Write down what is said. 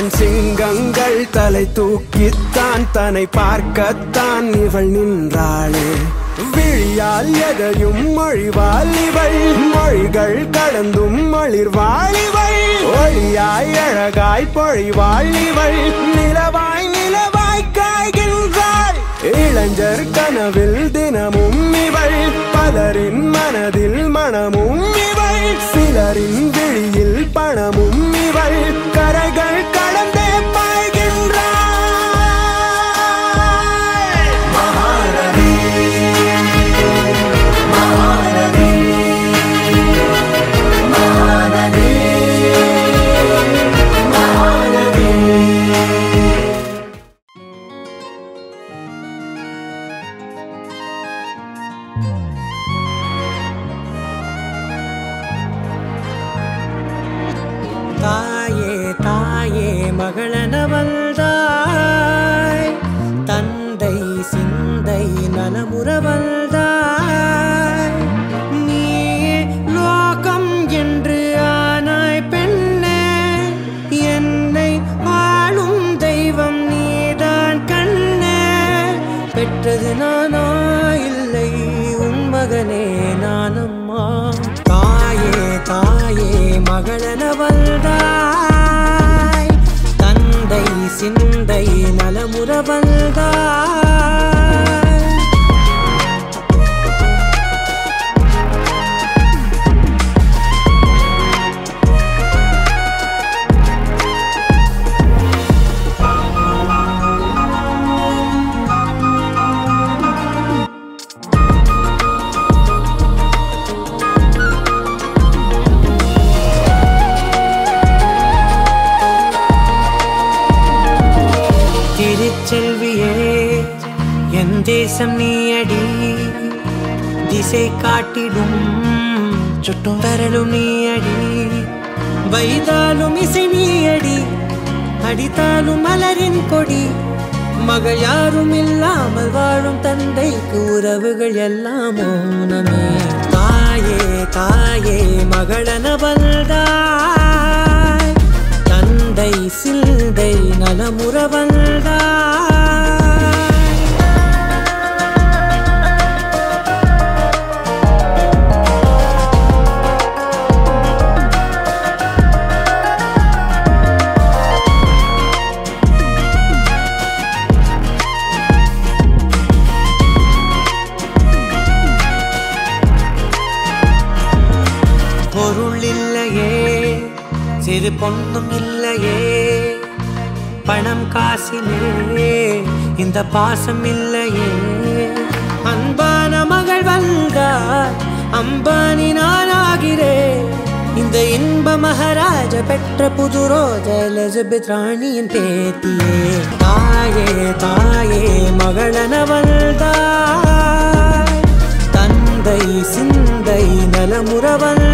ஆண் சிங்கங்கள் தலை தூக்கித்தான் தன்னை பார்க்கத்தான் இவள் நின்றாளே. விழியால் எதையும் மொழிவாள் இவள், மொழிகள் கடந்தும் மொழிர்வாள் இவள். ஒளியாய் அழகாய் பொழிவாள் இவள், நிலவாய் நிலவாய் காய்கின்றாள். இளைஞர் கனவில் தினமும் இவள், பலரின் மனதில் மனமும் இவள். சிலரின் விழியில் பணமும் இவள், கரைகள் கடந்தே பாய்கின்றாள். மகாநதி மகாநதி மகாநதி மகாநதி. தாயே தாயே மகளனவள்தாய், தந்தை சிந்தை நலமுறவள்தாய். நீயே லோகம் என்று ஆனாய் பெண்ணே, என்னை வாழும் தெய்வம் நீதான் கண்ணே. பெற்றது நானா இல்லை உன் மகனே நானம்மா. தாயே தாயே மகளனவள்தாய், தந்தை சிந்தை நலமுறவள்தாய். திருச்செல்வியே என் தேசம் நீயடி, திசை காட்டிடும் சுட்டும் வரலும் நீயடி. வைதாலும் இசை நீயடி, அடித்தாலும் மலரின் கொடி. மகள் யாரும் இல்லாமல் வாழும் தந்தைக்கு உறவுகள் எல்லாம் மௌனமே. தாயே தாயே மகளனவள்தாய், தந்தை சிந்தை நலமுறவள்தாய். பொருள் இல்லையே, சிறு பொண்ணும் இல்லையே, பணம் காசிலே இந்த பாசம் இல்லையே. அன்பான மகள் வந்தார், அம்பானி நானாகிறேன். இந்த இன்ப மகாராஜ பெற்ற புது ரோஜ எலிசபெத் ராணியின் பேத்தியே. தாயே தாயே மகளனவள்தாய், தந்தை சிந்தை நலமுறவள்.